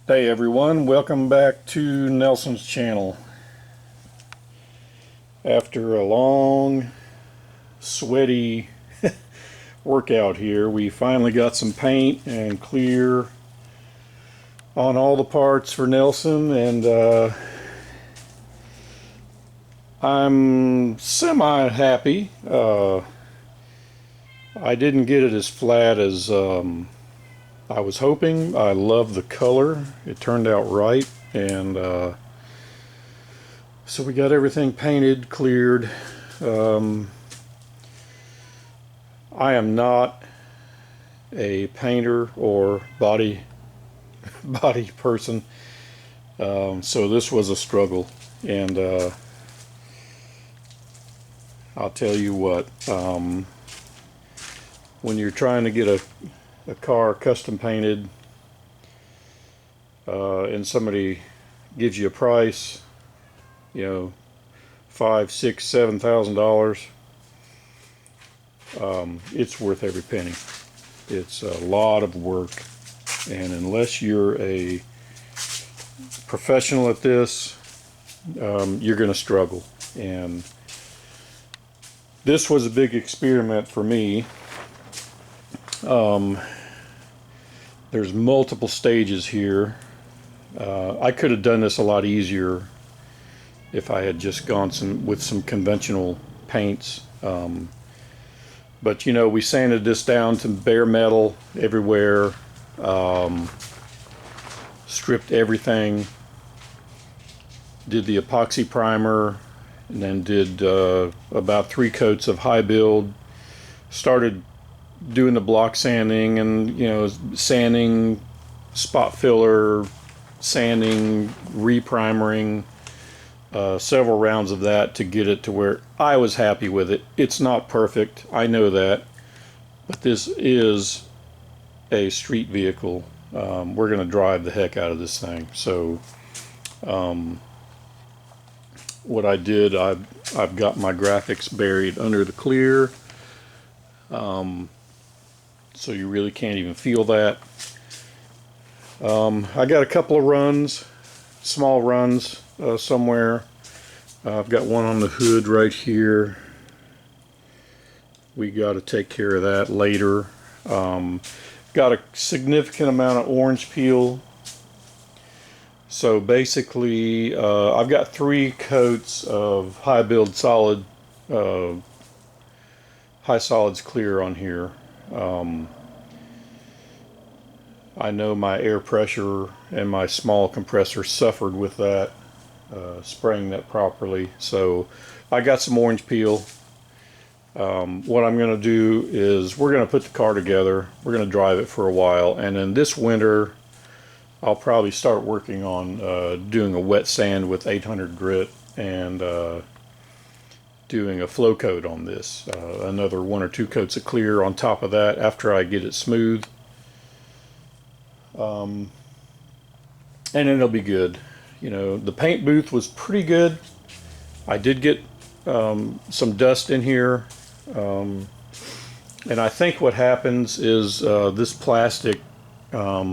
Hey everyone, welcome back to Nelson's channel. After a long, sweaty workout here, we finally got some paint and clear on all the parts for Nelson, and I'm semi-happy. I didn't get it as flat as I was hoping. I love the color. It turned out right, and so we got everything painted, cleared. I am not a painter or body person, so this was a struggle, and I'll tell you what, when you're trying to get a car custom painted, and somebody gives you a price, you know, $5,000, $6,000, $7,000, it's worth every penny. It's a lot of work, and unless you're a professional at this, you're going to struggle. And this was a big experiment for me. There's multiple stages here. I could have done this a lot easier if I had just gone with some conventional paints. But you know, we sanded this down to bare metal everywhere, stripped everything, did the epoxy primer, and then did about 3 coats of high build, started doing the block sanding, and you know, sanding, spot filler, sanding, reprimering, several rounds of that to get it to where I was happy with it. It's not perfect, I know that, but this is a street vehicle. We're going to drive the heck out of this thing. So what I did, I've got my graphics buried under the clear, so you really can't even feel that. I got a couple of runs, small runs somewhere. I've got one on the hood right here. We got to take care of that later. Got a significant amount of orange peel. So basically, I've got 3 coats of high build solid, high solids clear on here. I know my air pressure and my small compressor suffered with that, spraying that properly. So I got some orange peel. What I'm going to do is we're going to put the car together. We're going to drive it for a while, and then this winter I'll probably start working on doing a wet sand with 800 grit and doing a flow coat on this. Another 1 or 2 coats of clear on top of that after I get it smooth. And then it'll be good. You know, the paint booth was pretty good. I did get some dust in here, and I think what happens is this plastic, a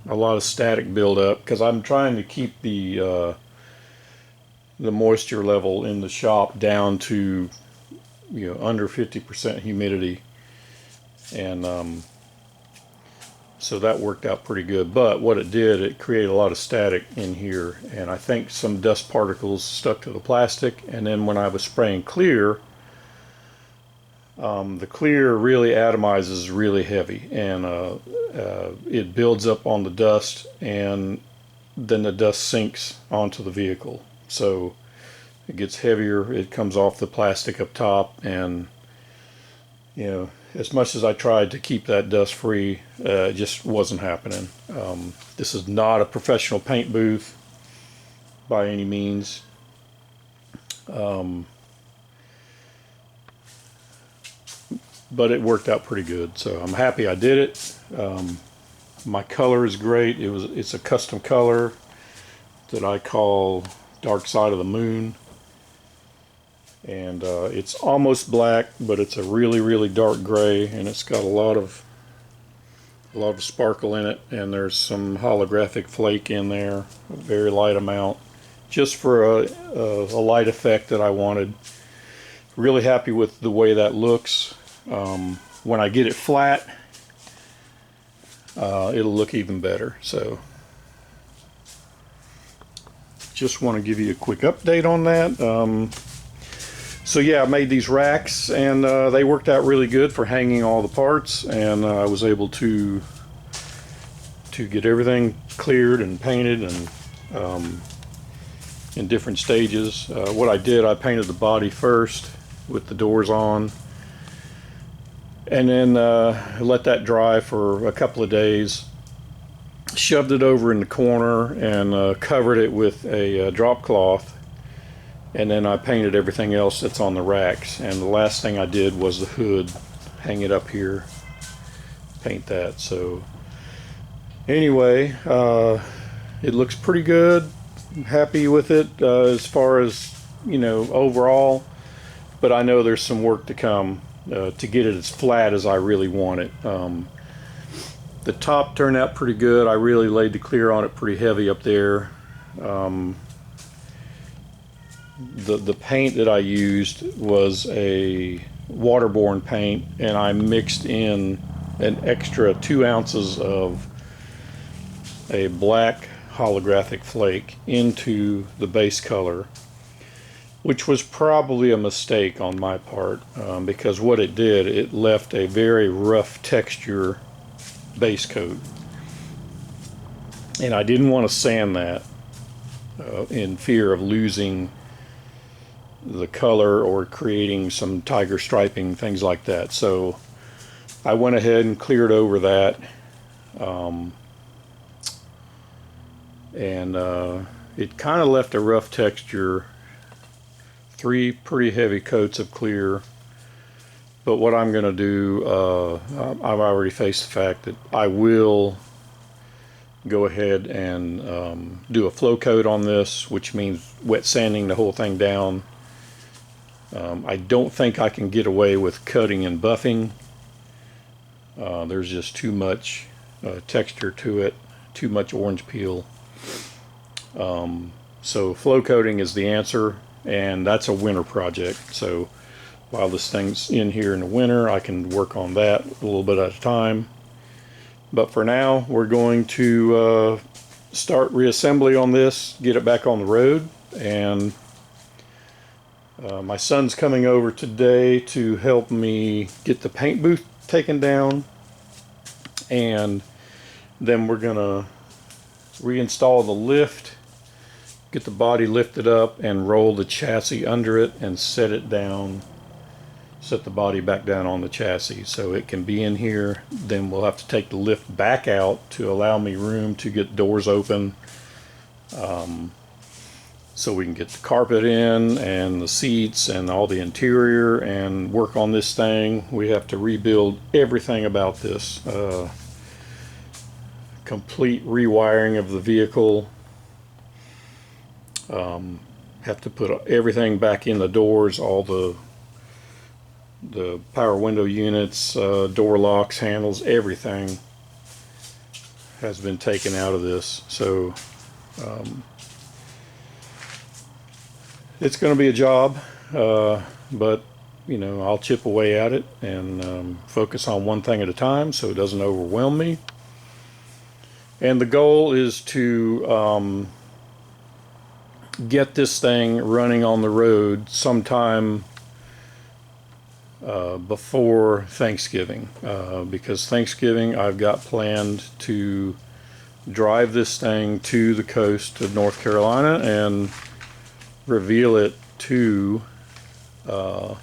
lot of static buildup, because I'm trying to keep the moisture level in the shop down to, you know, under 50% humidity, and so that worked out pretty good. But what it did, it created a lot of static in here, and I think some dust particles stuck to the plastic. And then when I was spraying clear, the clear really atomizes really heavy, and it builds up on the dust, and then the dust sinks onto the vehicle. So it gets heavier, it comes off the plastic up top, and you know, as much as I tried to keep that dust free, it just wasn't happening. This is not a professional paint booth by any means. But it worked out pretty good, so I'm happy I did it. My color is great. It's a custom color that I call Dark Side of the Moon, and it's almost black, but it's a really dark gray, and it's got a lot of a lot of sparkle in it, and there's some holographic flake in there, a very light amount, just for a light effect that I wanted. Really happy with the way that looks. When I get it flat, it'll look even better. So just want to give you a quick update on that. So yeah, I made these racks, and they worked out really good for hanging all the parts, and I was able to get everything cleared and painted and in different stages. What I did, I painted the body first with the doors on, and then let that dry for a couple of days. Shoved it over in the corner and covered it with a drop cloth. And then I painted everything else that's on the racks. And the last thing I did was the hood. Hang it up here. Paint that. So anyway, it looks pretty good. I'm happy with it as far as, you know, overall. But I know there's some work to come to get it as flat as I really want it. The top turned out pretty good. I really laid the clear on it pretty heavy up there. The paint that I used was a waterborne paint, and I mixed in an extra 2 ounces of a black holographic flake into the base color, which was probably a mistake on my part, because what it did, it left a very rough texture base coat, and I didn't want to sand that in fear of losing the color or creating some tiger striping, things like that. So I went ahead and cleared over that, and it kind of left a rough texture. 3 pretty heavy coats of clear. But what I'm going to do, I've already faced the fact that I will go ahead and do a flow coat on this, which means wet sanding the whole thing down. I don't think I can get away with cutting and buffing. There's just too much texture to it, too much orange peel. So flow coating is the answer, and that's a winter project. So while this thing's in here in the winter, I can work on that a little bit at a time. But for now, we're going to start reassembly on this, get it back on the road, and my son's coming over today to help me get the paint booth taken down, and then we're gonna reinstall the lift, get the body lifted up, and roll the chassis under it and set it down, set the body back down on the chassis so it can be in here. Then we'll have to take the lift back out to allow me room to get doors open, so we can get the carpet in and the seats and all the interior and work on this thing. We have to rebuild everything about this. Complete rewiring of the vehicle. Have to put everything back in the doors, all the power window units, door locks, handles, everything has been taken out of this. So it's going to be a job, but you know, I'll chip away at it and focus on one thing at a time so it doesn't overwhelm me. And the goal is to get this thing running on the road sometime before Thanksgiving, because Thanksgiving I've got planned to drive this thing to the coast of North Carolina and reveal it to the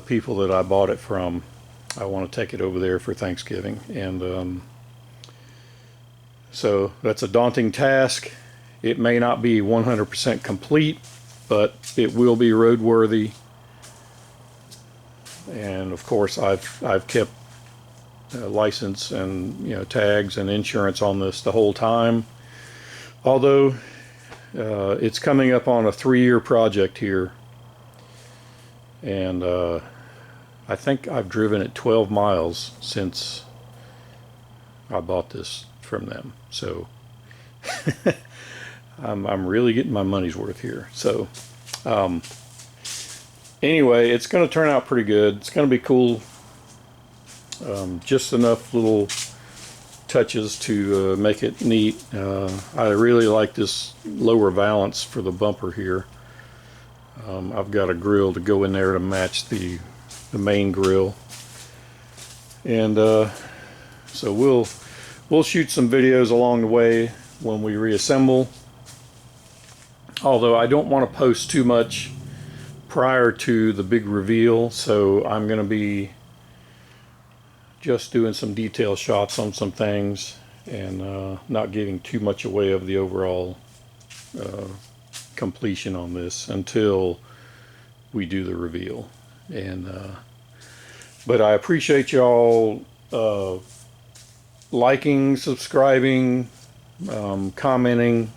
people that I bought it from. I want to take it over there for Thanksgiving, and so that's a daunting task. It may not be 100% complete, but it will be roadworthy. And of course, I've kept license and, you know, tags and insurance on this the whole time. Although it's coming up on a 3-year project here, and I think I've driven it 12 miles since I bought this from them. So I'm really getting my money's worth here. So anyway, it's going to turn out pretty good. It's going to be cool. Just enough little touches to make it neat. I really like this lower valance for the bumper here. I've got a grill to go in there to match the main grill, and so we'll shoot some videos along the way when we reassemble. Although I don't want to post too much prior to the big reveal, so I'm going to be just doing some detail shots on some things and not giving too much away of the overall completion on this until we do the reveal. And but I appreciate y'all liking, subscribing, commenting,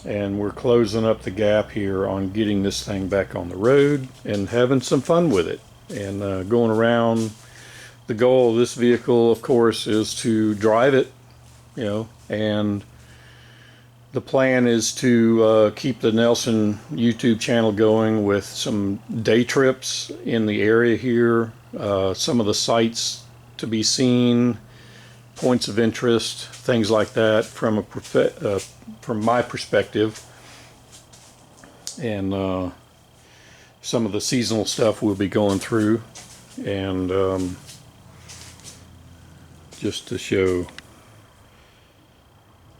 and we're closing up the gap here on getting this thing back on the road and having some fun with it and going around. The goal of this vehicle, of course, is to drive it, you know, and the plan is to keep the Nelson YouTube channel going with some day trips in the area here, some of the sights to be seen, points of interest, things like that from my perspective, and some of the seasonal stuff we'll be going through, and just to show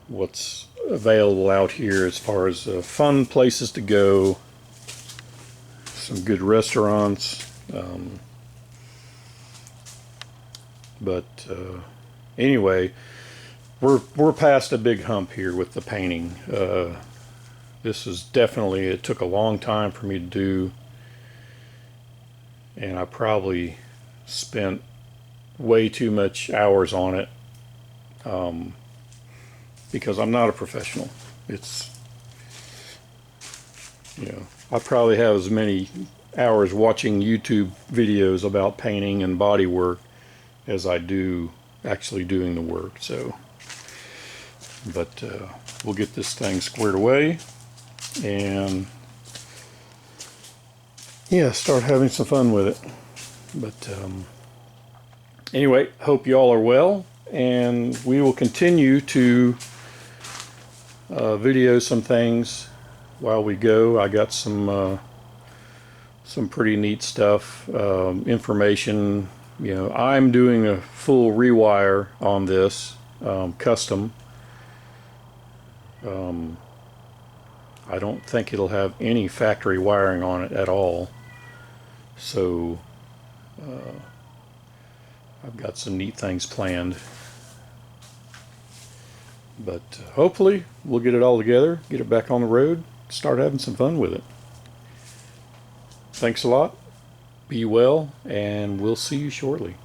what's available out here as far as fun places to go, some good restaurants, but anyway, we're past a big hump here with the painting. This is definitely, it took a long time for me to do, and I probably spent way too much hours on it, because I'm not a professional. It's, you know, I probably have as many hours watching YouTube videos about painting and body work as I do actually doing the work. So, but we'll get this thing squared away and yeah, start having some fun with it. But anyway, hope you all are well, and we will continue to video some things while we go. I got some pretty neat stuff, information. You know, I'm doing a full rewire on this, custom. I don't think it'll have any factory wiring on it at all. So I've got some neat things planned. But hopefully we'll get it all together, get it back on the road, start having some fun with it. Thanks a lot. Be well, and we'll see you shortly.